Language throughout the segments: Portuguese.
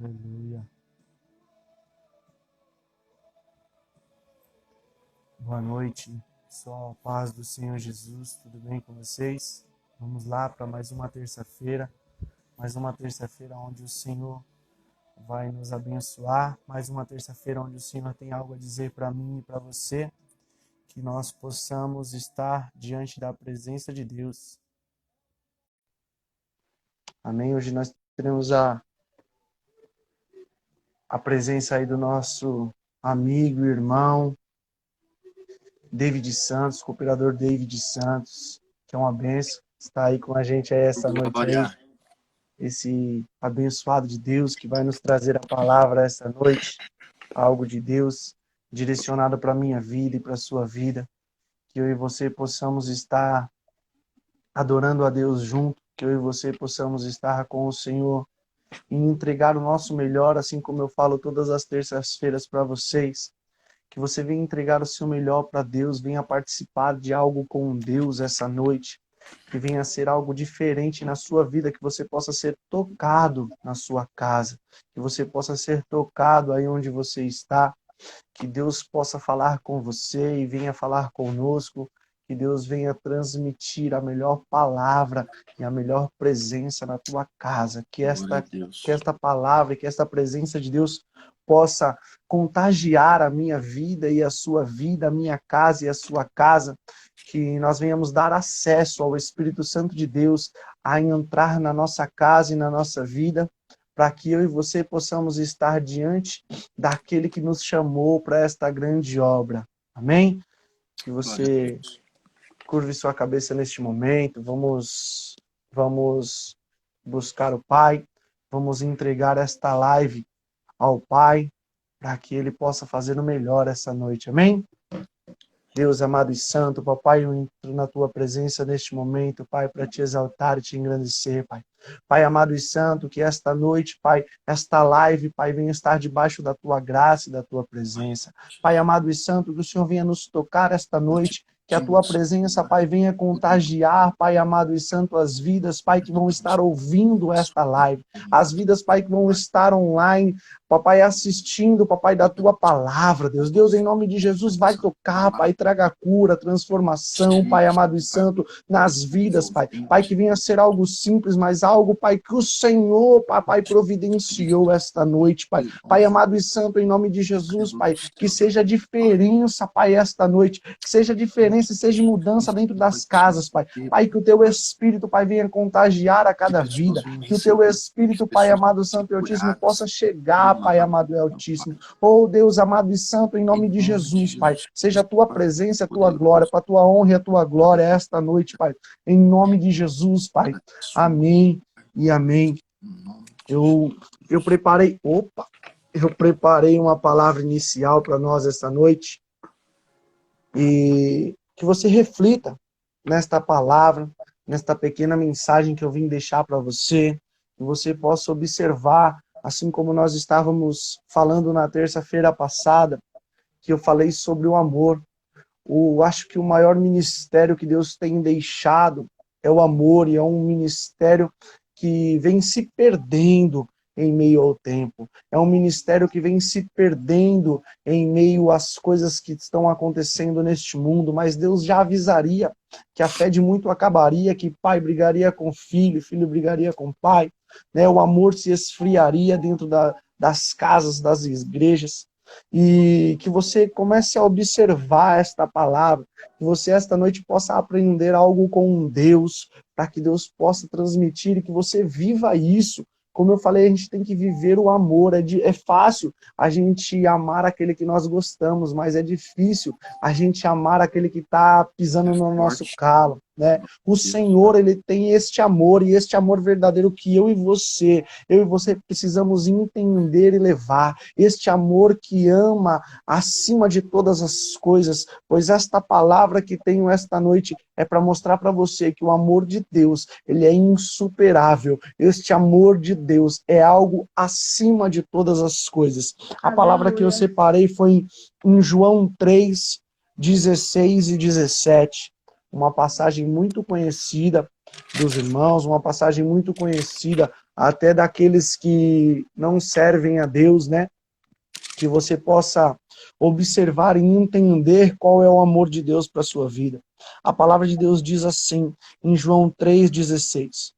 Aleluia. Boa noite, pessoal. Paz do Senhor Jesus. Tudo bem com vocês? Vamos lá para mais uma terça-feira. Mais uma terça-feira onde o Senhor vai nos abençoar. Mais uma terça-feira onde o Senhor tem algo a dizer para mim e para você. Que nós possamos estar diante da presença de Deus. Amém? Hoje nós teremos a presença aí do nosso amigo e irmão David Santos, cooperador David Santos, que é uma bênção, está aí com a gente aí essa noite aí, esse abençoado de Deus que vai nos trazer a palavra essa noite, algo de Deus direcionado para a minha vida e para a sua vida, que eu e você possamos estar adorando a Deus junto, que eu e você possamos estar com o Senhor e entregar o nosso melhor, assim como eu falo todas as terças-feiras para vocês, que você venha entregar o seu melhor para Deus, venha participar de algo com Deus essa noite, que venha ser algo diferente na sua vida, que você possa ser tocado na sua casa, que você possa ser tocado aí onde você está, que Deus possa falar com você e venha falar conosco, que Deus venha transmitir a melhor palavra e a melhor presença na tua casa, que esta palavra, que esta presença de Deus possa contagiar a minha vida e a sua vida, a minha casa e a sua casa, que nós venhamos dar acesso ao Espírito Santo de Deus a entrar na nossa casa e na nossa vida, para que eu e você possamos estar diante daquele que nos chamou para esta grande obra. Amém? Que você curve sua cabeça neste momento, vamos buscar o Pai, vamos entregar esta live ao Pai, para que Ele possa fazer o melhor essa noite. Amém? Deus amado e santo, papai, eu entro na tua presença neste momento, Pai, para te exaltar e te engrandecer, Pai. Pai amado e santo, que esta noite, Pai, esta live, Pai, venha estar debaixo da tua graça e da tua presença. Pai amado e santo, que o Senhor venha nos tocar esta noite, que a tua presença, Pai, venha contagiar, Pai amado e santo, as vidas, Pai, que vão estar ouvindo esta live, as vidas, Pai, que vão estar online, Papai, assistindo, Papai, da tua palavra, Deus. Deus, em nome de Jesus, vai tocar, Pai, traga cura, transformação, Pai amado e santo, nas vidas, Pai. Pai, que venha ser algo simples, mas algo, Pai, que o Senhor, Papai, providenciou esta noite, Pai. Pai amado e santo, em nome de Jesus, Pai, que seja diferença, Pai, esta noite, que seja diferença e seja mudança dentro das casas, Pai. Pai, que o teu Espírito, Pai, venha contagiar a cada vida, que o teu Espírito, Pai amado, santo e altíssimo, possa chegar, Pai amado e altíssimo. Oh, Deus amado e santo, em nome de Jesus, Pai, seja a tua presença, a tua glória, para a tua honra e a tua glória esta noite, Pai. Em nome de Jesus, Pai. Amém e amém. Eu preparei uma palavra inicial para nós esta noite e que você reflita nesta palavra, nesta pequena mensagem que eu vim deixar para você, que você possa observar, assim como nós estávamos falando na terça-feira passada, que eu falei sobre o amor. Acho que o maior ministério que Deus tem deixado é o amor, e é um ministério que vem se perdendo em meio ao tempo. É um ministério que vem se perdendo em meio às coisas que estão acontecendo neste mundo, mas Deus já avisaria que a fé de muito acabaria, que pai brigaria com filho, filho brigaria com pai, né? O amor se esfriaria dentro das casas, das igrejas. E que você comece a observar esta palavra, que você esta noite possa aprender algo com Deus, para que Deus possa transmitir e que você viva isso. Como eu falei, a gente tem que viver o amor. É fácil a gente amar aquele que nós gostamos, mas é difícil a gente amar aquele que está pisando no nosso calo, né? O Senhor, Ele tem este amor, e este amor verdadeiro que eu e você precisamos entender e levar. Este amor que ama acima de todas as coisas, pois esta palavra que tenho esta noite é para mostrar para você que o amor de Deus, ele é insuperável. Este amor de Deus é algo acima de todas as coisas. A palavra que eu separei foi em João 3, 16 e 17. Uma passagem muito conhecida dos irmãos, uma passagem muito conhecida até daqueles que não servem a Deus, né? Que você possa observar e entender qual é o amor de Deus para a sua vida. A palavra de Deus diz assim, em João 3,16,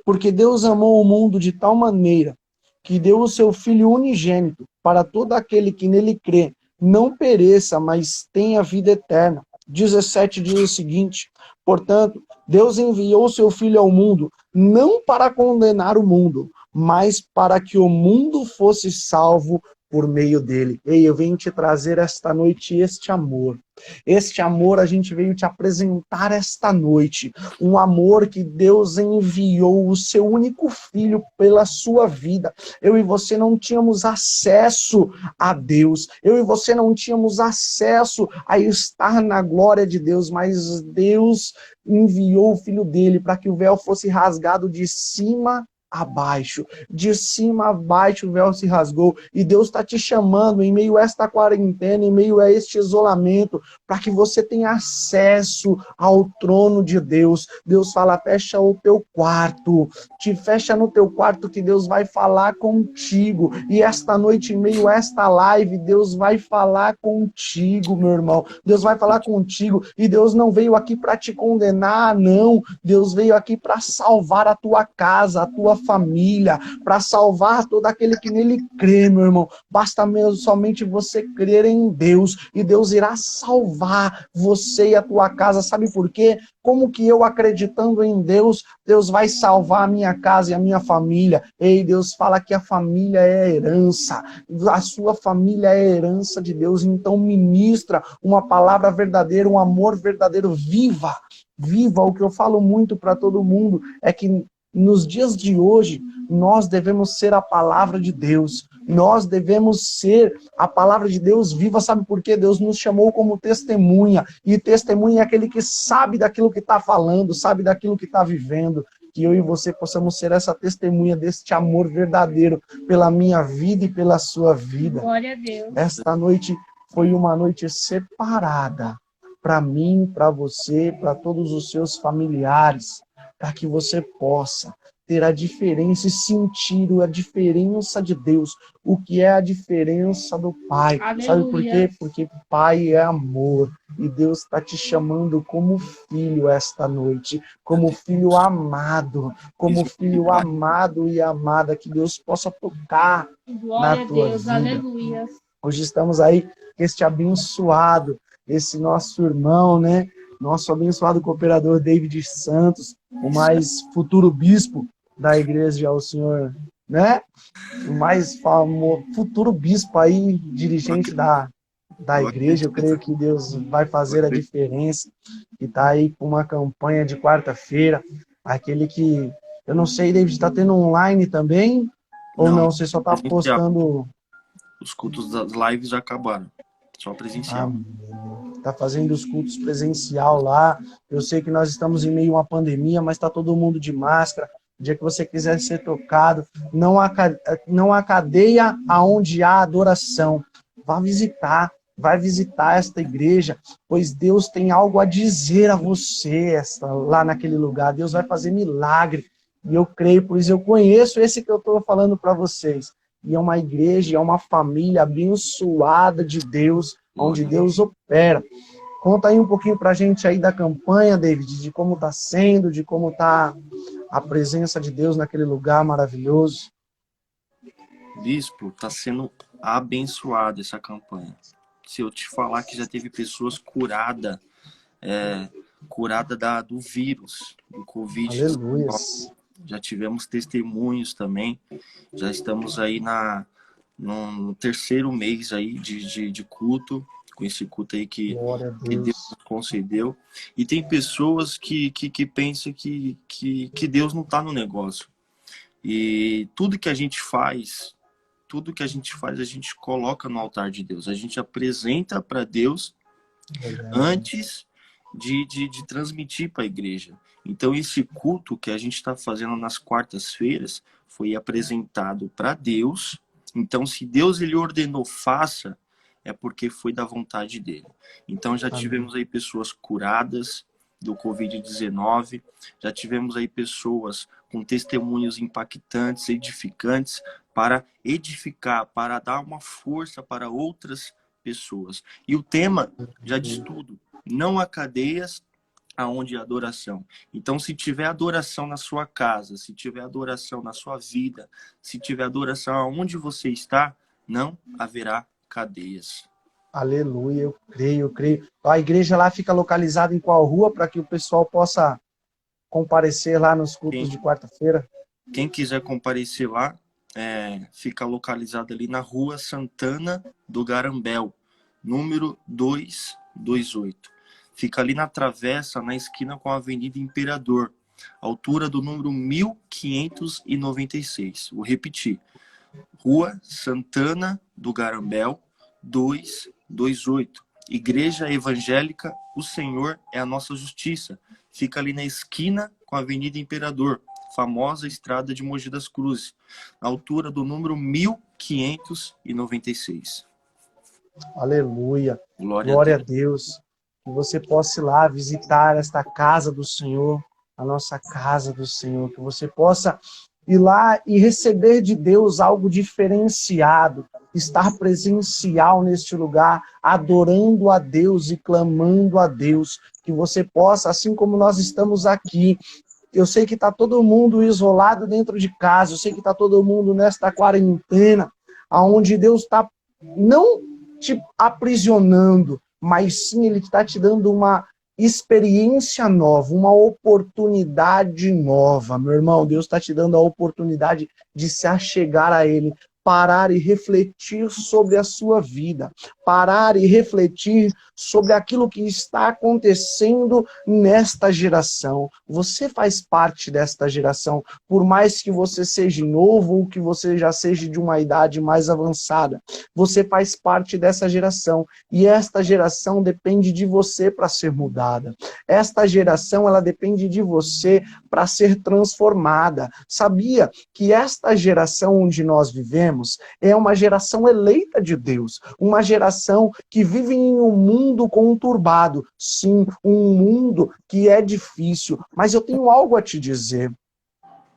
porque Deus amou o mundo de tal maneira que deu o seu Filho unigênito para todo aquele que nele crê, não pereça, mas tenha vida eterna. 17 diz o seguinte, portanto, Deus enviou o seu Filho ao mundo, não para condenar o mundo, mas para que o mundo fosse salvo por meio dele. Ei, eu venho te trazer esta noite este amor. Este amor a gente veio te apresentar esta noite. Um amor que Deus enviou o seu único filho pela sua vida. Eu e você não tínhamos acesso a Deus. Eu e você não tínhamos acesso a estar na glória de Deus, mas Deus enviou o filho dele para que o véu fosse rasgado de cima abaixo, de cima a baixo o véu se rasgou, e Deus está te chamando em meio a esta quarentena, em meio a este isolamento, para que você tenha acesso ao trono de Deus. Deus fala, fecha o teu quarto, te fecha no teu quarto que Deus vai falar contigo, e esta noite em meio a esta live, Deus vai falar contigo, meu irmão, Deus vai falar contigo, e Deus não veio aqui para te condenar, não, Deus veio aqui para salvar a tua casa, a tua família, para salvar todo aquele que nele crê, meu irmão. Basta mesmo somente você crer em Deus, e Deus irá salvar você e a tua casa. Sabe por quê? Como que eu, acreditando em Deus, Deus vai salvar a minha casa e a minha família? Ei, Deus fala que a família é herança, a sua família é herança de Deus, então ministra uma palavra verdadeira, um amor verdadeiro, viva, o que eu falo muito para todo mundo, é que nos dias de hoje, nós devemos ser a palavra de Deus. Nós devemos ser a palavra de Deus viva. Sabe por quê? Deus nos chamou como testemunha. E testemunha é aquele que sabe daquilo que está falando, sabe daquilo que está vivendo. Que eu e você possamos ser essa testemunha deste amor verdadeiro pela minha vida e pela sua vida. Glória a Deus. Esta noite foi uma noite separada para mim, para você, para todos os seus familiares, para que você possa ter a diferença e sentir a diferença de Deus, o que é a diferença do Pai. Aleluia. Sabe por quê? Porque Pai é amor, e Deus está te chamando como filho esta noite, como filho amado, e amada, que Deus possa tocar Glória na tua a Deus. vida. Aleluia. Hoje estamos aí com este abençoado, esse nosso irmão, né? Nosso abençoado cooperador David Santos, o mais futuro bispo da igreja ao Senhor, né? O mais famoso, futuro bispo aí, dirigente da igreja. Eu creio que Deus vai fazer a diferença. E está aí com uma campanha de quarta-feira, aquele que, eu não sei, David, está tendo online também? Ou não, você só está postando... Os cultos das lives já acabaram, só presencial. Está fazendo os cultos presencial lá. Eu sei que nós estamos em meio a uma pandemia, mas está todo mundo de máscara. O dia que você quiser ser tocado, não há cadeia aonde há adoração. Vai visitar esta igreja, pois Deus tem algo a dizer a você lá naquele lugar. Deus vai fazer milagre. E eu creio, pois eu conheço esse que eu estou falando para vocês. E é uma igreja, é uma família abençoada de Deus, onde Deus opera. Conta aí um pouquinho pra gente aí da campanha, David, de como está sendo, de como está a presença de Deus naquele lugar maravilhoso. Bispo, está sendo abençoada essa campanha. Se eu te falar que já teve pessoas curadas do vírus, do Covid. Aleluia. Já tivemos testemunhos também. Já estamos aí no terceiro mês aí de culto, com esse culto aí que Deus nos concedeu. E tem pessoas que pensam que Deus não está no negócio. E tudo que a gente faz, a gente coloca no altar de Deus. A gente apresenta para Deus antes de transmitir para a igreja. Então, esse culto que a gente está fazendo nas quartas-feiras foi apresentado para Deus. Então, se Deus ele ordenou, faça, é porque foi da vontade dele. Então, já tivemos aí pessoas curadas, do Covid-19. Já tivemos aí pessoas com testemunhos impactantes, edificantes, para edificar, para dar uma força para outras pessoas. E o tema já diz tudo. Não há cadeias aonde há adoração. Então, se tiver adoração na sua casa, se tiver adoração na sua vida, se tiver adoração aonde você está, não haverá cadeias. Aleluia, eu creio, eu creio. A igreja lá fica localizada em qual rua para que o pessoal possa comparecer lá nos cultos Quem, de quarta-feira? quem quiser comparecer lá, fica localizado ali na rua Santana do Garambel, número 228. Fica ali na travessa, na esquina com a Avenida Imperador, altura do número 1596. Vou repetir. Rua Santana do Garambel, 228. Igreja Evangélica, o Senhor é a nossa justiça. Fica ali na esquina com a Avenida Imperador, famosa estrada de Mogi das Cruzes, na altura do número 1596. Aleluia. Glória a Glória a Deus. Deus. Que você possa ir lá visitar esta casa do Senhor, a nossa casa do Senhor. Que você possa ir lá e receber de Deus algo diferenciado. Estar presencial neste lugar, adorando a Deus e clamando a Deus. Que você possa, assim como nós estamos aqui, eu sei que está todo mundo isolado dentro de casa, eu sei que está todo mundo nesta quarentena, aonde Deus está não te aprisionando, mas sim Ele está te dando uma experiência nova, uma oportunidade nova. Meu irmão, Deus está te dando a oportunidade de se achegar a Ele, parar e refletir sobre a sua vida, parar e refletir sobre aquilo que está acontecendo nesta geração. Você faz parte desta geração, por mais que você seja novo ou que você já seja de uma idade mais avançada. Você faz parte dessa geração e esta geração depende de você para ser mudada. Esta geração, ela depende de você para ser transformada. Sabia que esta geração onde nós vivemos é uma geração eleita de Deus, uma geração que vive em um mundo conturbado, sim, um mundo que é difícil, mas eu tenho algo a te dizer.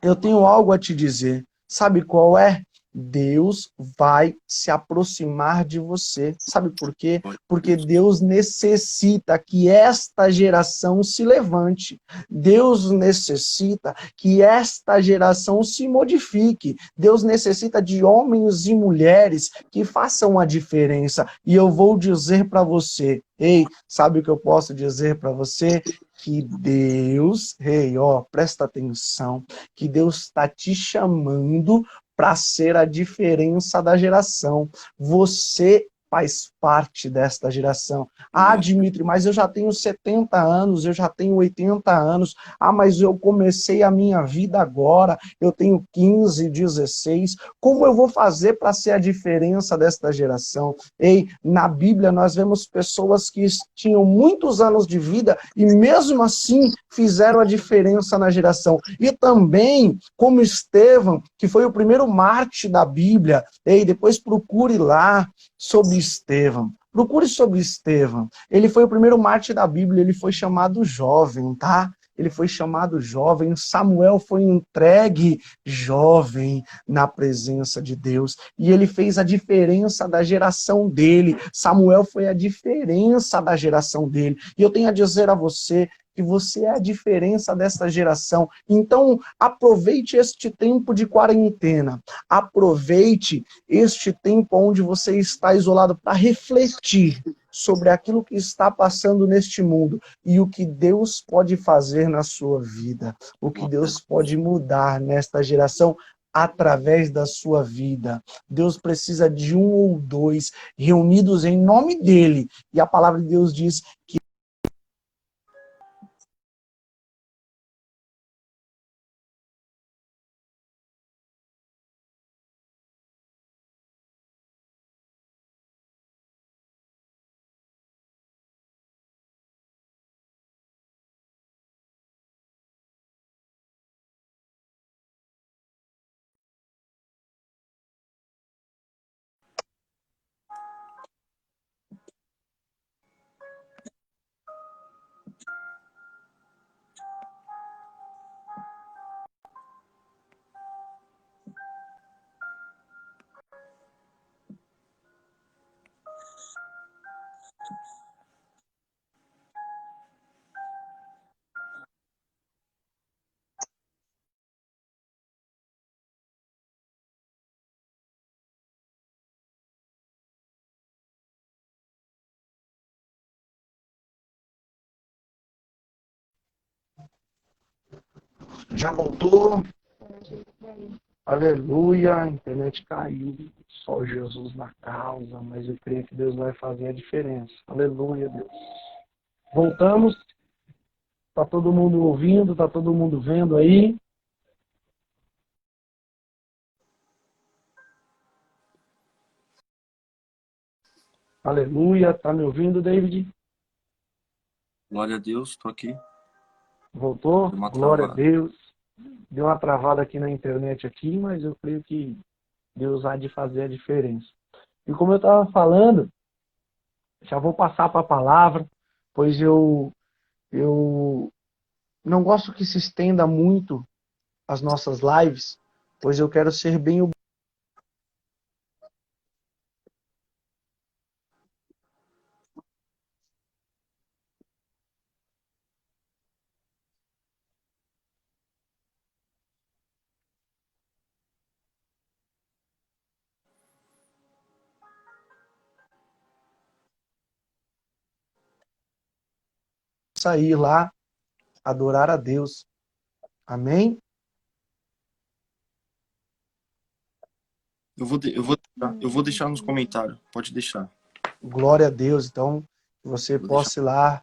Eu tenho algo a te dizer. Sabe qual é? Deus vai se aproximar de você. Sabe por quê? Porque Deus necessita que esta geração se levante. Deus necessita que esta geração se modifique. Deus necessita de homens e mulheres que façam a diferença. E eu vou dizer para você, ei, sabe o que eu posso dizer para você? Que Deus, ei, ó, presta atenção, que Deus está te chamando para ser a diferença da geração. Você faz parte desta geração. Ah, Dimitri, mas eu já tenho 70 anos, eu já tenho 80 anos. Ah, mas eu comecei a minha vida agora, eu tenho 15, 16. Como eu vou fazer para ser a diferença desta geração? Ei, na Bíblia nós vemos pessoas que tinham muitos anos de vida e mesmo assim fizeram a diferença na geração. E também, como Estevão, que foi o primeiro mártir da Bíblia, ei, depois procure lá sobre Estevão. Procure sobre Estevão. Ele foi o primeiro mártir da Bíblia, ele foi chamado jovem, tá? Ele foi chamado jovem, Samuel foi entregue jovem na presença de Deus. E ele fez a diferença da geração dele. Samuel foi a diferença da geração dele. E eu tenho a dizer a você que você é a diferença dessa geração. Então, aproveite este tempo de quarentena. Aproveite este tempo onde você está isolado para refletir sobre aquilo que está passando neste mundo e o que Deus pode fazer na sua vida, o que Deus pode mudar nesta geração através da sua vida. Deus precisa de um ou dois reunidos em nome dele. E a palavra de Deus diz que Já voltou? Aleluia, a internet caiu. Só Jesus na causa, mas eu creio que Deus vai fazer a diferença. Aleluia, Deus. Voltamos. Tá todo mundo ouvindo, tá todo mundo vendo aí? Aleluia, tá me ouvindo, David? Glória a Deus, estou aqui. Voltou? Deu uma Glória a travada. Deus. Deu uma travada aqui na internet aqui, mas eu creio que Deus há de fazer a diferença. E como eu estava falando, já vou passar para a palavra, pois eu não gosto que se estenda muito as nossas lives, pois eu quero ser bem sair lá, adorar a Deus. Amém? Eu vou deixar nos comentários. Pode deixar. Glória a Deus. Então, que você Vou deixar. possa ir lá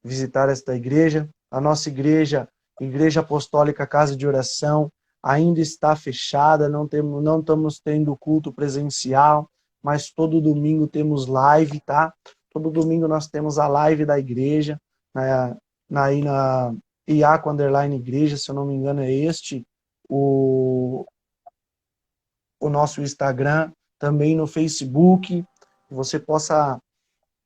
visitar esta igreja. A nossa igreja, Igreja Apostólica Casa de Oração, ainda está fechada, não estamos tendo culto presencial, mas todo domingo temos live, tá? Todo domingo nós temos a live da igreja, aí na Iaco Underline Igreja, se eu não me engano é este, o, o nosso Instagram, também no Facebook, que você possa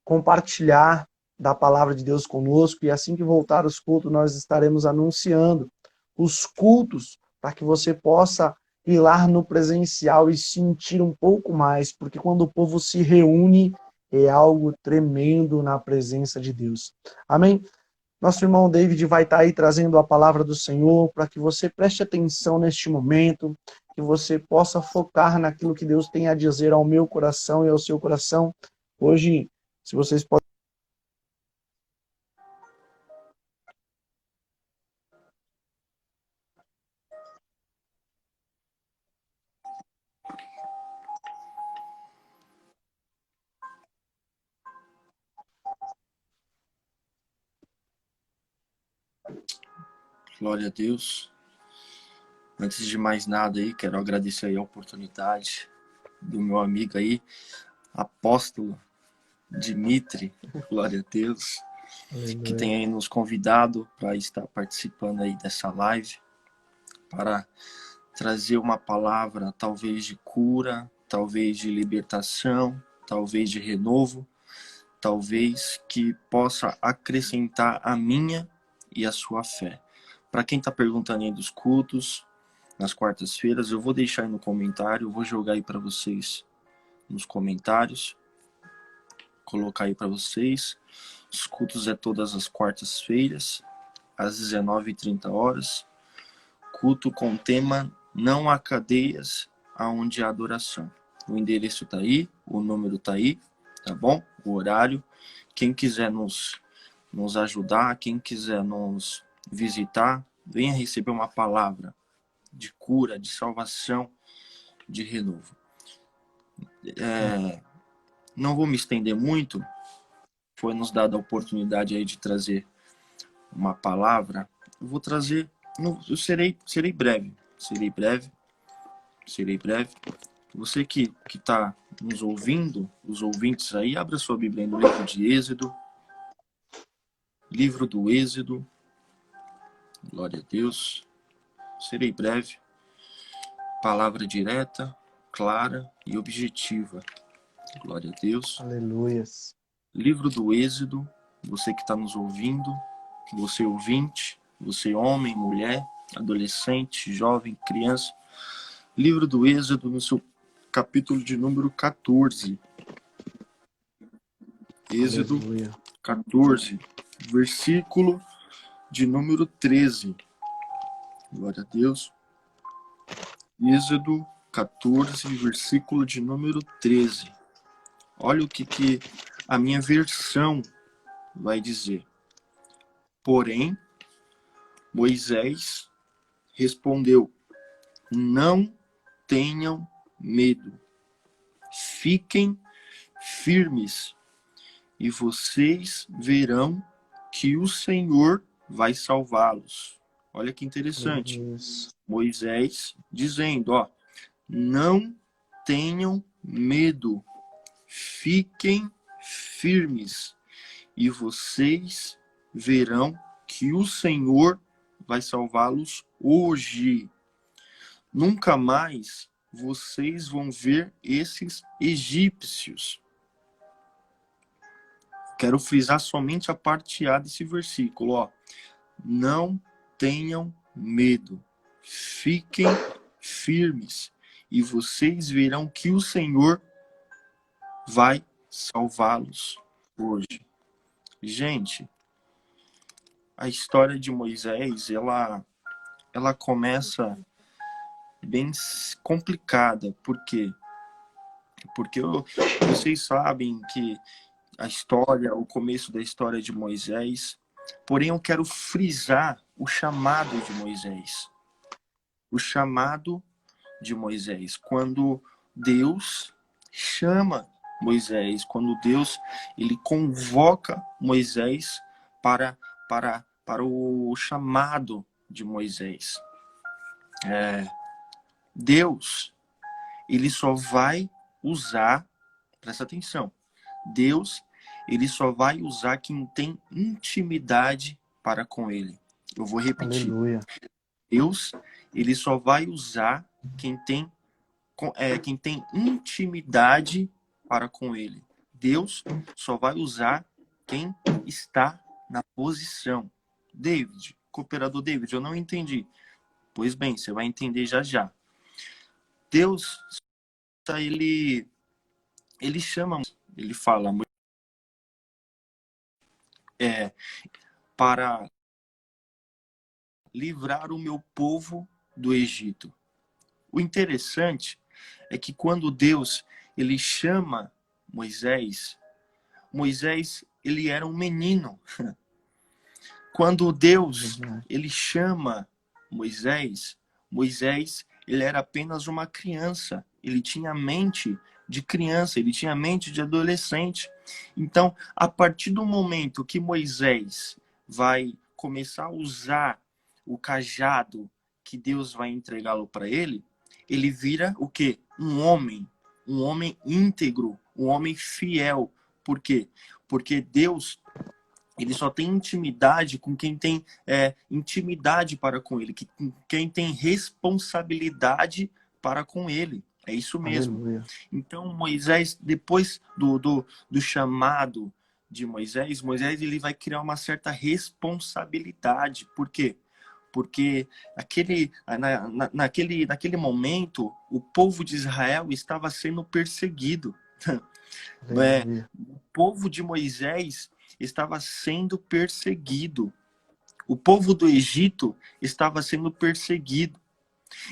compartilhar da palavra de Deus conosco, e assim que voltar os cultos, nós estaremos anunciando os cultos para que você possa ir lá no presencial e sentir um pouco mais, porque quando o povo se reúne, é algo tremendo na presença de Deus. Amém? Nosso irmão David vai estar aí trazendo a palavra do Senhor para que você preste atenção neste momento, que você possa focar naquilo que Deus tem a dizer ao meu coração e ao seu coração. Hoje, se vocês podem. Glória a Deus. Antes de mais nada aí, quero agradecer aí a oportunidade do meu amigo aí, apóstolo Dimitri, glória a Deus, que tem aí nos convidado para estar participando aí dessa live, para trazer uma palavra talvez de cura, talvez de libertação, talvez de renovo, talvez que possa acrescentar a minha e a sua fé. Para quem está perguntando aí dos cultos, nas quartas-feiras, eu vou deixar aí no comentário, eu vou jogar aí para vocês nos comentários, colocar aí para vocês. Os cultos é todas as quartas-feiras, às 19h30. Culto com tema Não há cadeias aonde há adoração. O endereço tá aí, o número tá aí, tá bom? O horário. Quem quiser nos ajudar, quem quiser nos visitar, venha receber uma palavra de cura, de salvação, de renovo. Não vou me estender muito, foi nos dada a oportunidade aí de trazer uma palavra. Eu vou trazer, eu serei breve. Você que está nos ouvindo, os ouvintes aí, abra sua Bíblia no livro de Êxodo, livro do Êxodo, glória a Deus, serei breve, palavra direta, clara e objetiva, glória a Deus. Aleluias. Livro do Êxodo, você que está nos ouvindo, você ouvinte, você homem, mulher, adolescente, jovem, criança. Livro do Êxodo, no seu capítulo de número 14. Êxodo 14, versículo de número 13. Glória a Deus. Êxodo 14, versículo de número 13. Olha o que a minha versão vai dizer. Porém, Moisés respondeu: não tenham medo. Fiquem firmes e vocês verão que o Senhor vai salvá-los. Olha que interessante. Moisés dizendo, ó, não tenham medo. Fiquem firmes e vocês verão que o Senhor vai salvá-los hoje. Nunca mais vocês vão ver esses egípcios. Quero frisar somente a parte A desse versículo, ó. Não tenham medo. Fiquem firmes e vocês verão que o Senhor vai salvá-los hoje. Gente, a história de Moisés, ela começa bem complicada. Por quê? Porque vocês sabem que a história, o começo da história de Moisés, porém eu quero frisar o chamado de Moisés. O chamado de Moisés, quando Deus chama Moisés, quando Deus ele convoca Moisés para o chamado de Moisés. Deus, ele só vai usar, presta atenção, Deus, ele só vai usar quem tem intimidade para com ele. Eu vou repetir. Aleluia. Deus, ele só vai usar quem tem intimidade para com ele. Deus só vai usar quem está na posição. David, cooperador David, eu não entendi. Pois bem, você vai entender já já. Deus, ele chama, ele fala para livrar o meu povo do Egito. O interessante é que quando Deus ele chama Moisés, ele era um menino. Quando Deus ele chama Moisés, ele era apenas uma criança. Ele tinha a mente de criança, ele tinha a mente de adolescente. Então, a partir do momento que Moisés vai começar a usar o cajado que Deus vai entregá-lo para ele, ele vira o quê? Um homem íntegro, um homem fiel. Por quê? Porque Deus, ele só tem intimidade com quem tem intimidade para com ele, quem tem responsabilidade para com ele. É isso mesmo. Aleluia. Então, Moisés, depois do chamado de Moisés ele vai criar uma certa responsabilidade. Por quê? Porque naquele momento, o povo de Israel estava sendo perseguido. O povo de Moisés estava sendo perseguido. O povo do Egito estava sendo perseguido.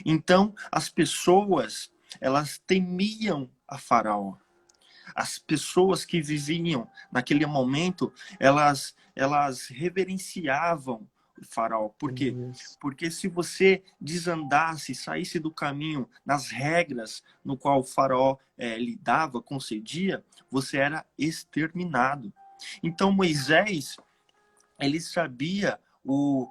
Então, as pessoas, elas temiam a Faraó. As pessoas que viviam naquele momento, elas reverenciavam o Faraó. Por quê? Porque se você desandasse, saísse do caminho nas regras no qual o Faraó lhe dava, concedia, você era exterminado. Então Moisés, ele sabia o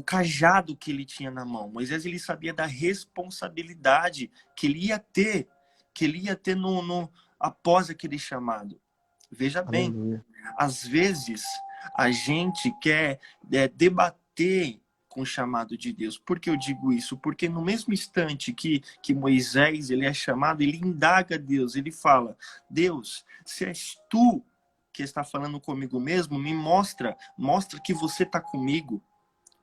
cajado que ele tinha na mão. Moisés, ele sabia da responsabilidade que ele ia ter após aquele chamado. Veja bem, aleluia. Às vezes a gente quer debater com o chamado de Deus. Por que eu digo isso? Porque no mesmo instante que Moisés ele é chamado, ele indaga Deus, ele fala: Deus, se és tu que está falando comigo mesmo, me mostra que você está comigo.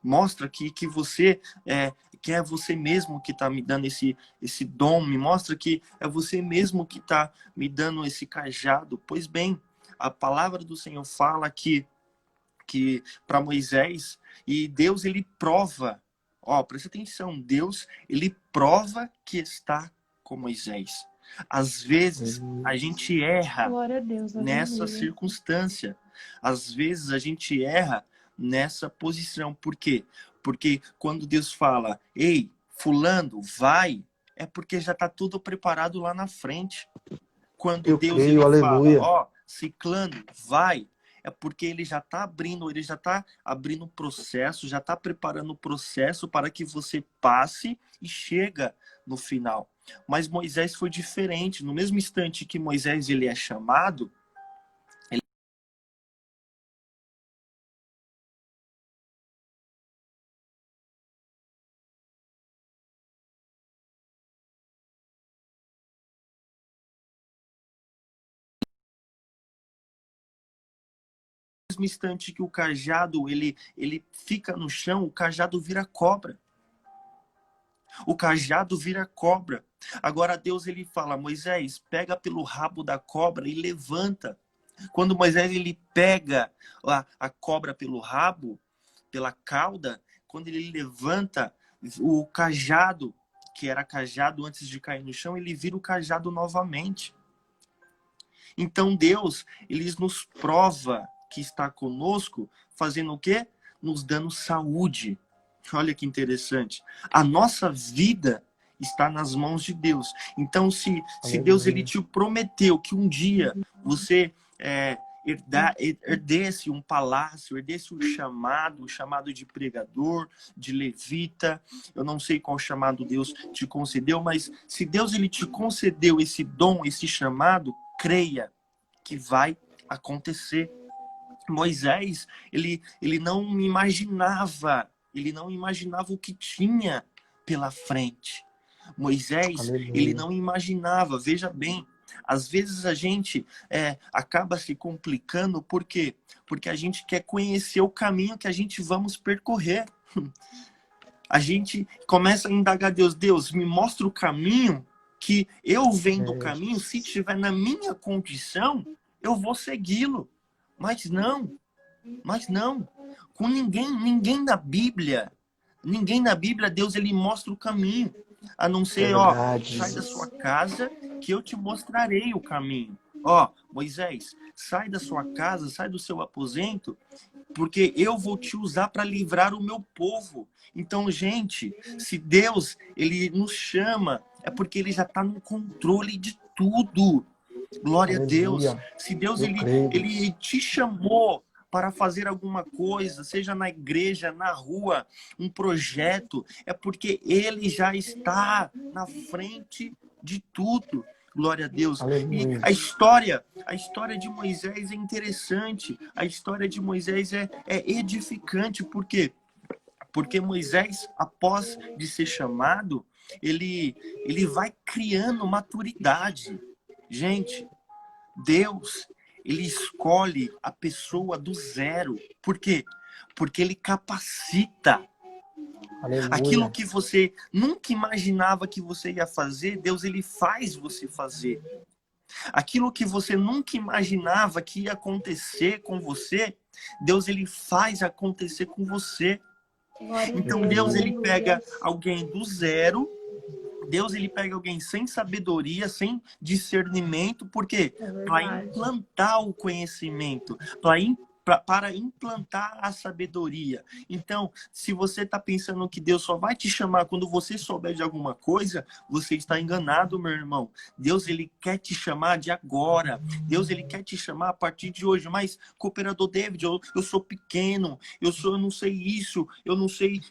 Mostra que você que é você mesmo que está me dando esse dom. Me mostra que é você mesmo que está me dando esse cajado. Pois bem, a palavra do Senhor fala que para Moisés, e Deus ele prova, presta atenção, Deus ele prova que está com Moisés. Às vezes a gente erra nessa circunstância. Às vezes a gente erra nessa posição. Por quê? Porque quando Deus fala, ei, fulano, vai, é porque já está tudo preparado lá na frente. Quando Eu Deus creio, ele fala, aleluia. ó, ciclano, vai, é porque ele já está abrindo o processo, já está preparando o processo para que você passe e chega no final. Mas Moisés foi diferente. No mesmo instante que Moisés ele é chamado, mesmo instante que o cajado ele fica no chão, o cajado vira cobra. O cajado vira cobra. Agora Deus ele fala, Moisés, pega pelo rabo da cobra e levanta. Quando Moisés ele pega a cobra pelo rabo, pela cauda, quando ele levanta o cajado, que era cajado antes de cair no chão, ele vira o cajado novamente. Então Deus, ele nos prova que está conosco, fazendo o quê? Nos dando saúde. Olha que interessante. A nossa vida está nas mãos de Deus. Então, se Deus ele te prometeu que um dia você herdesse um palácio, herdesse um chamado de pregador, de levita, eu não sei qual chamado Deus te concedeu, mas se Deus ele te concedeu esse dom, esse chamado, creia que vai acontecer. Moisés, ele não imaginava o que tinha pela frente. Moisés, ele não imaginava, veja bem, às vezes a gente acaba se complicando, por quê? Porque a gente quer conhecer o caminho que a gente vamos percorrer. A gente começa a indagar Deus, Deus, me mostra o caminho que eu vendo o caminho, se estiver na minha condição, eu vou segui-lo. Mas não, com ninguém na Bíblia, Deus ele mostra o caminho, a não ser, sai da sua casa que eu te mostrarei o caminho. Moisés, sai da sua casa, sai do seu aposento, porque eu vou te usar para livrar o meu povo. Então, gente, se Deus ele nos chama, é porque ele já está no controle de tudo. Glória a Deus. Se Deus ele te chamou para fazer alguma coisa, seja na igreja, na rua, um projeto, é porque ele já está na frente de tudo. Glória a Deus. E a história de Moisés é interessante. A história de Moisés é edificante. Por quê? Porque Moisés, após de ser chamado, ele vai criando maturidade. Gente, Deus, ele escolhe a pessoa do zero. Por quê? Porque ele capacita. Aleluia. Aquilo que você nunca imaginava que você ia fazer, Deus ele faz você fazer. Aquilo que você nunca imaginava que ia acontecer com você, Deus ele faz acontecer com você. Então Deus ele pega alguém do zero, Deus ele pega alguém sem sabedoria, sem discernimento, por quê? Para implantar o conhecimento, para implantar a sabedoria. Então, se você está pensando que Deus só vai te chamar quando você souber de alguma coisa, você está enganado, meu irmão. Deus ele quer te chamar de agora. Deus ele quer te chamar a partir de hoje. Mas, cooperador David, eu sou pequeno, eu não sei isso, eu não sei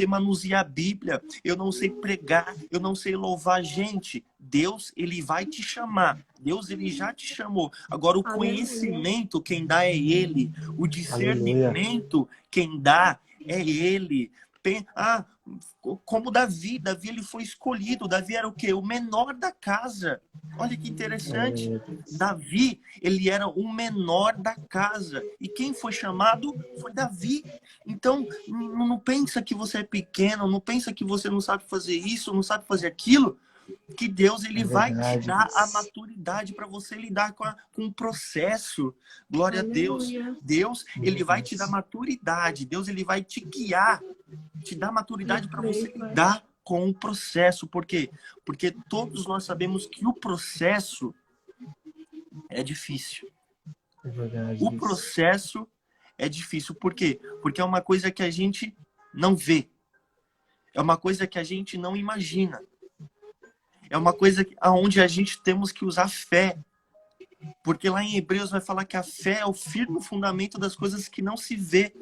manusear a Bíblia, eu não sei pregar, eu não sei louvar gente. Deus ele vai te chamar. Deus ele já te chamou. Agora o conhecimento quem dá é ele. O discernimento quem dá é ele. Como Davi ele foi escolhido. Davi era o quê? O menor da casa. Olha que interessante. Davi, ele era o menor da casa. E quem foi chamado foi Davi. Então, não pensa que você é pequeno, não pensa que você não sabe fazer isso, não sabe fazer aquilo. Que Deus ele vai te dar a maturidade para você lidar com o processo. Glória a Deus. Deus ele vai te dar maturidade. Deus ele vai te guiar, te dar maturidade para você lidar com o processo. Por quê? Porque todos nós sabemos que o processo é difícil. O processo é difícil. Por quê? Porque é uma coisa que a gente não vê. É uma coisa que a gente não imagina. É uma coisa onde a gente temos que usar fé. Porque lá em Hebreus vai falar que a fé é o firme fundamento das coisas que não se vê,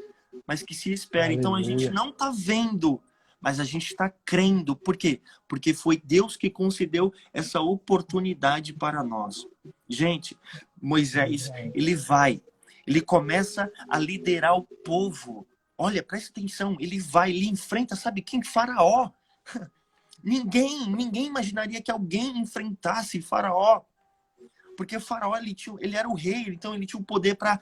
mas que se espera. Aleluia. Então a gente não está vendo, mas a gente está crendo. Por quê? Porque foi Deus que concedeu essa oportunidade para nós. Gente, Moisés, ele começa a liderar o povo. Olha, presta atenção, ele enfrenta, sabe quem? Faraó. Ninguém imaginaria que alguém enfrentasse Faraó. Porque o Faraó, ele era o rei, então ele tinha o poder para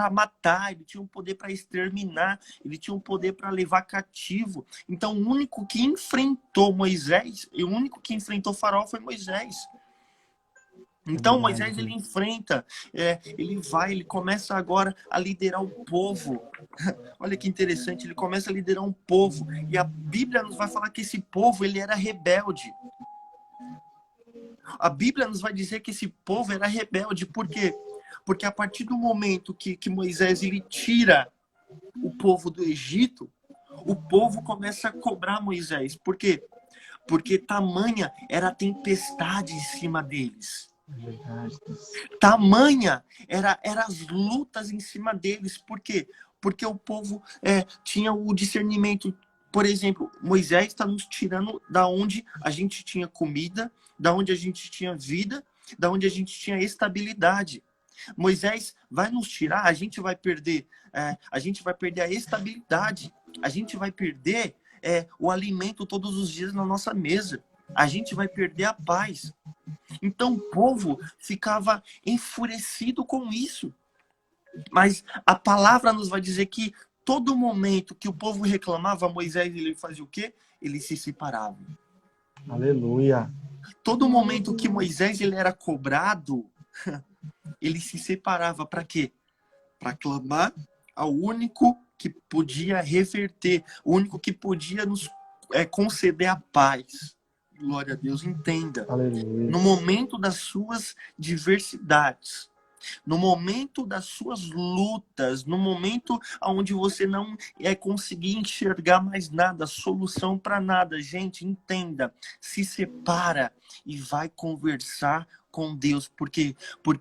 matar, ele tinha o poder para exterminar, ele tinha o poder para levar cativo. Então o único que enfrentou Moisés, e o único que enfrentou Faraó foi Moisés. Então Moisés, ele enfrenta, ele começa agora a liderar o povo. Olha que interessante, ele começa a liderar um povo. E a Bíblia nos vai falar que esse povo, ele era rebelde. A Bíblia nos vai dizer que esse povo era rebelde. Por quê? Porque a partir do momento que Moisés ele tira o povo do Egito, o povo começa a cobrar Moisés. Por quê? Porque tamanha era a tempestade em cima deles. Tamanha era as lutas em cima deles. Por quê? Porque o povo tinha o discernimento. Por exemplo, Moisés está nos tirando da onde a gente tinha comida, da onde a gente tinha vida, da onde a gente tinha estabilidade. Moisés vai nos tirar, a gente vai perder a estabilidade, a gente vai perder o alimento todos os dias na nossa mesa, a gente vai perder a paz. Então o povo ficava enfurecido com isso. Mas a palavra nos vai dizer que todo momento que o povo reclamava, Moisés ele fazia o quê? Ele se separava. Aleluia. Todo momento que Moisés ele era cobrado, ele se separava. Para quê? Para clamar ao único que podia reverter, o único que podia nos conceder a paz. Glória a Deus, entenda. Aleluia. No momento das suas diversidades, no momento das suas lutas, no momento onde você não conseguir enxergar mais nada, solução para nada, gente, entenda, se separa e vai conversar com Deus, porque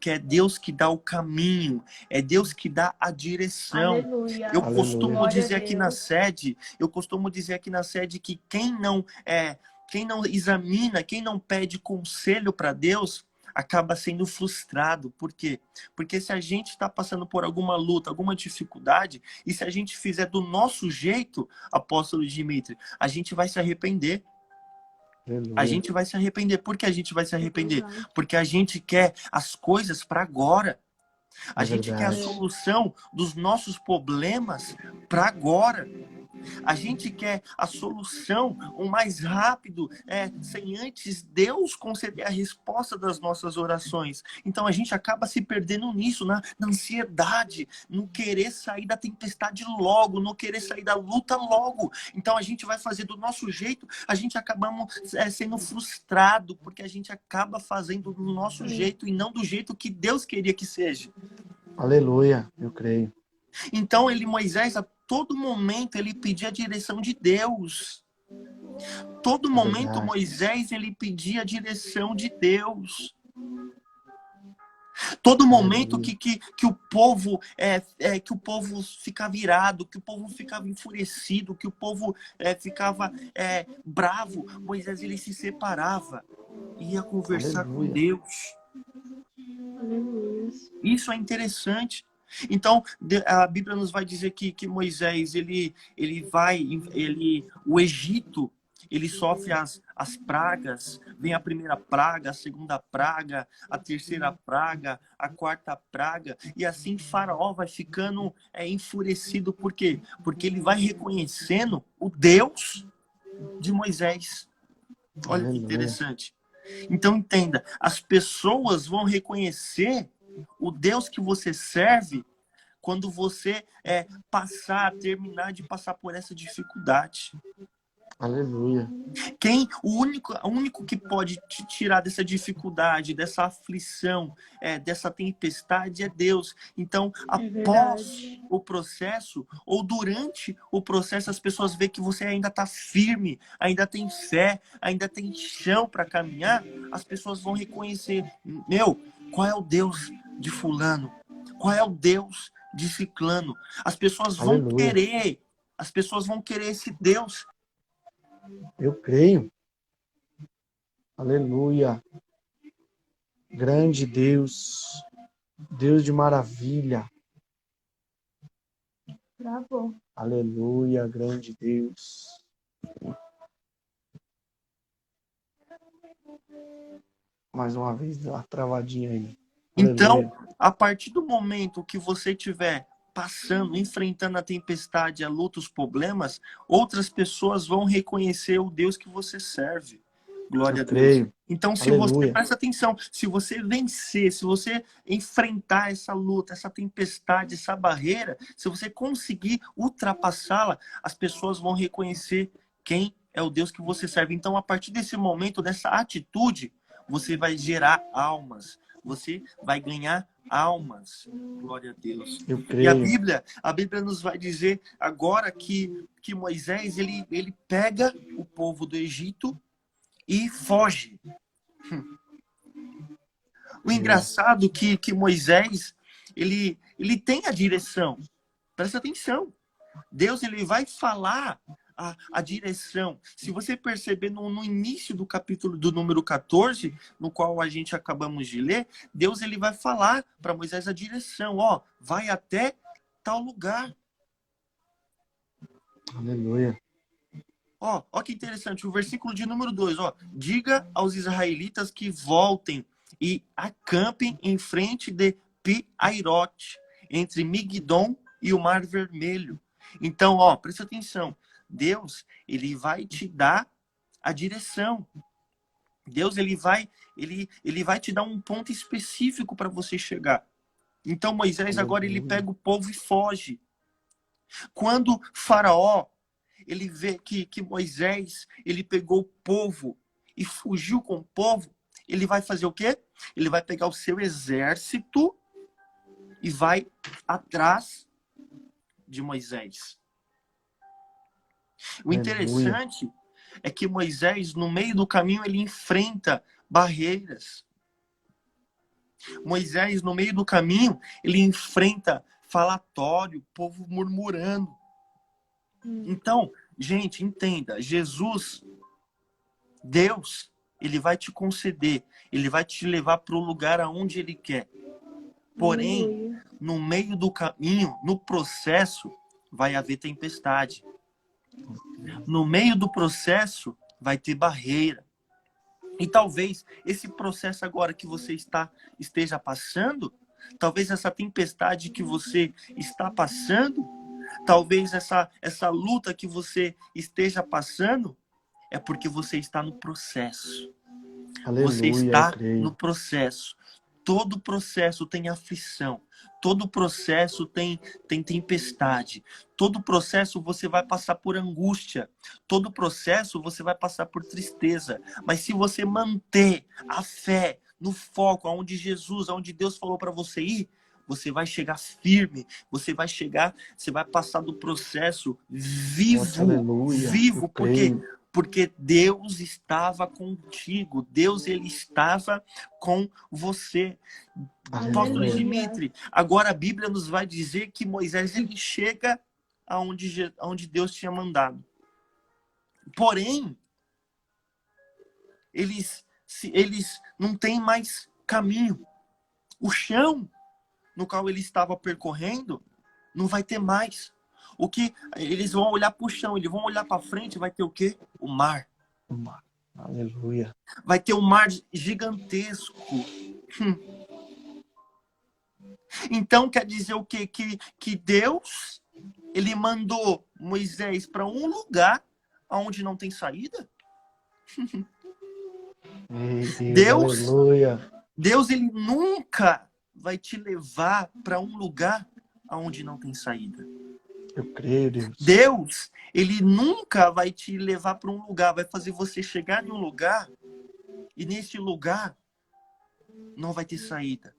é Deus que dá o caminho, é Deus que dá a direção. Aleluia. Eu costumo Glória dizer a aqui na Deus. sede, que quem não examina, quem não pede conselho para Deus, acaba sendo frustrado. Por quê? Porque se a gente está passando por alguma luta, alguma dificuldade, e se a gente fizer do nosso jeito, apóstolo Dimitri, a gente vai se arrepender. Aleluia. A gente vai se arrepender. Por que a gente vai se arrepender? Porque a gente quer as coisas para agora. A gente quer a solução dos nossos problemas para agora. A gente quer a solução o mais rápido, sem antes Deus conceder a resposta das nossas orações. Então a gente acaba se perdendo nisso, na ansiedade, no querer sair da tempestade logo, no querer sair da luta logo. Então a gente vai fazer do nosso jeito, a gente acabamos sendo frustrado, porque a gente acaba fazendo do nosso jeito e não do jeito que Deus queria que seja. Aleluia, eu creio. Então Moisés, a todo momento, ele pedia a direção de Deus. Todo momento, Moisés, ele pedia a direção de Deus. Todo momento que o povo ficava irado, que o povo ficava enfurecido, que o povo ficava bravo, Moisés ele se separava e ia conversar com Deus. Isso é interessante. Então, a Bíblia nos vai dizer que Moisés, o Egito, ele sofre as pragas, vem a primeira praga, a segunda praga, a terceira praga, a quarta praga, e assim Faraó vai ficando enfurecido. Por quê? Porque ele vai reconhecendo o Deus de Moisés. Olha que interessante. Então, entenda, as pessoas vão reconhecer o Deus que você serve quando você terminar de passar por essa dificuldade. Aleluia. O único que pode te tirar dessa dificuldade, dessa aflição, dessa tempestade é Deus. Então, após o processo, ou durante o processo, as pessoas veem que você ainda está firme, ainda tem fé, ainda tem chão para caminhar, as pessoas vão reconhecer, qual é o Deus de fulano? Qual é o Deus de ciclano? As pessoas vão Aleluia. querer esse Deus. Eu creio. Aleluia. Grande Deus. Deus de maravilha. Bravo. Aleluia, grande Deus. Mais uma vez, deu uma travadinha aí. Então, Aleluia. a partir do momento que você estiver passando, enfrentando a tempestade, a luta, os problemas, outras pessoas vão reconhecer o Deus que você serve. Glória Eu a Deus. creio. Então, se você, Aleluia. presta atenção, se você vencer, se você enfrentar essa luta, essa tempestade, essa barreira, se você conseguir ultrapassá-la, as pessoas vão reconhecer quem é o Deus que você serve. Então, a partir desse momento, dessa atitude, você vai gerar almas. Você vai ganhar almas. Glória a Deus. Eu E creio. a Bíblia nos vai dizer agora que Moisés, ele pega o povo do Egito e foge. O engraçado que Moisés, ele tem a direção. Presta atenção. Deus, ele vai falar a direção. Se você perceber no início do capítulo do número 14, no qual a gente acabamos de ler, Deus, ele vai falar para Moisés a direção. Ó, vai até tal lugar. Aleluia. Ó que interessante, o versículo de número 2, ó. Diga aos israelitas que voltem e acampem em frente de Pi-Airote, entre Migdom e o Mar Vermelho. Então, ó, presta atenção. Deus, ele vai te dar a direção. Deus, ele vai te dar um ponto específico para você chegar. Então, Moisés, agora, ele pega o povo e foge. Quando Faraó, ele vê que Moisés, ele pegou o povo e fugiu com o povo, ele vai fazer o quê? Ele vai pegar o seu exército e vai atrás de Moisés. O interessante é que Moisés, no meio do caminho, ele enfrenta barreiras. Moisés, no meio do caminho, ele enfrenta falatório, povo murmurando. Então, gente, entenda, Jesus, Deus, ele vai te conceder, ele vai te levar para o lugar aonde ele quer. Porém, no meio do caminho, no processo, vai haver tempestade. No meio do processo, vai ter barreira. E talvez esse processo agora que você esteja passando, talvez essa tempestade que você está passando, talvez essa luta que você esteja passando, é porque você está no processo. Aleluia, Você está no processo. Todo processo tem aflição. Todo processo tem tempestade. Todo processo você vai passar por angústia. Todo processo você vai passar por tristeza. Mas se você manter a fé no foco, aonde Jesus, aonde Deus falou para você ir, você vai chegar firme. Você vai passar do processo vivo. Nossa, aleluia. Vivo, porque Deus estava contigo. Deus, ele estava com você. Apóstolo Dimitri, agora a Bíblia nos vai dizer que Moisés, ele chega aonde Deus tinha mandado. Porém, eles não têm mais caminho. O chão no qual ele estava percorrendo não vai ter mais. O que eles vão olhar para o chão, eles vão olhar para frente, vai ter o quê? O mar. O mar. Aleluia. Vai ter um mar gigantesco. Então quer dizer o quê? Que Deus, ele mandou Moisés para um lugar onde não tem saída? Deus, ele nunca vai te levar para um lugar onde não tem saída. Eu creio, Deus. Deus, ele nunca vai te levar para um lugar, vai fazer você chegar em um lugar e nesse lugar não vai ter saída.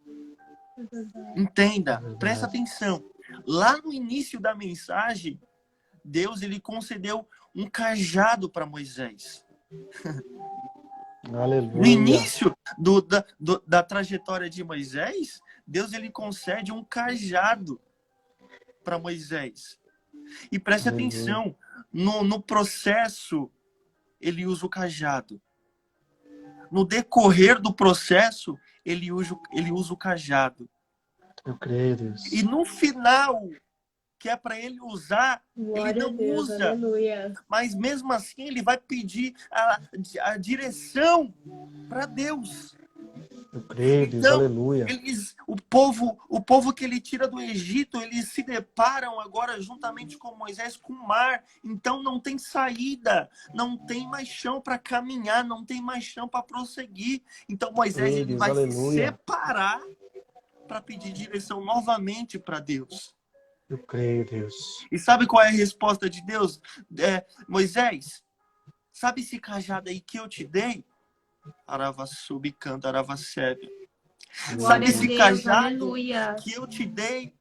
Entenda, presta atenção. Lá no início da mensagem, Deus ele concedeu um cajado para Moisés. Aleluia. No início da trajetória de Moisés, Deus ele concede um cajado para Moisés. E preste atenção, no processo, ele usa o cajado. No decorrer do processo, ele usa o cajado. Eu creio, Deus. E no final, que é para ele usar, Glória ele não a Deus, usa. aleluia. Mas mesmo assim, ele vai pedir a direção para Deus. Eu creio, Deus, Então, aleluia. o povo que ele tira do Egito, eles se deparam agora juntamente com Moisés com o mar. Então não tem saída, não tem mais chão para caminhar, não tem mais chão para prosseguir. Então Moisés ele Deus, vai aleluia. se separar para pedir direção novamente para Deus. Eu creio, Deus. E sabe qual é a resposta de Deus? Moisés, sabe esse cajado aí que eu te dei? Aravassubi canta, aravasebe. Sabe Glória a esse Deus, cajado aleluia. que eu te dei?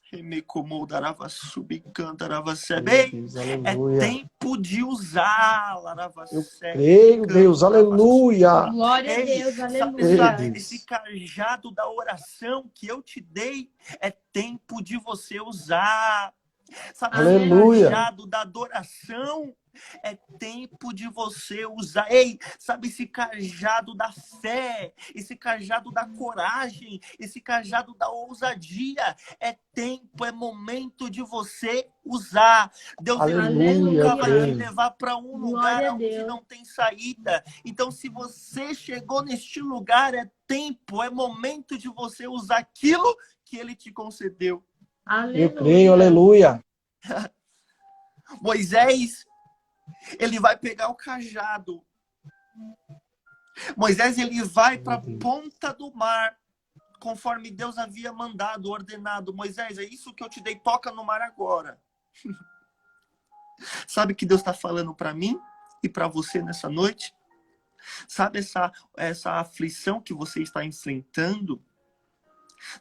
Remecomoda, aravassubi canta, aravasebe. Deus, É aleluia. tempo de usar, Eu aravasebe. creio, Deus, aleluia. Glória a Ei, Deus, sabe aleluia. esse cajado da oração que eu te dei? É tempo de você usar. Sabe esse Aleluia. cajado da adoração? É tempo de você usar. Ei, sabe esse cajado da fé, esse cajado da coragem, esse cajado da ousadia? É tempo, é momento de você usar. Deus ele Aleluia, nunca vai te creio. levar para um lugar Glória a onde Deus. não tem saída. Então, se você chegou neste lugar, é tempo, é momento de você usar aquilo que ele te concedeu. Aleluia. Eu creio, aleluia. Moisés, ele vai pegar o cajado. Moisés, ele vai para a ponta do mar, conforme Deus havia mandado, ordenado. Moisés, é isso que eu te dei, toca no mar agora. Sabe o que Deus está falando para mim e para você nessa noite? Sabe essa aflição que você está enfrentando?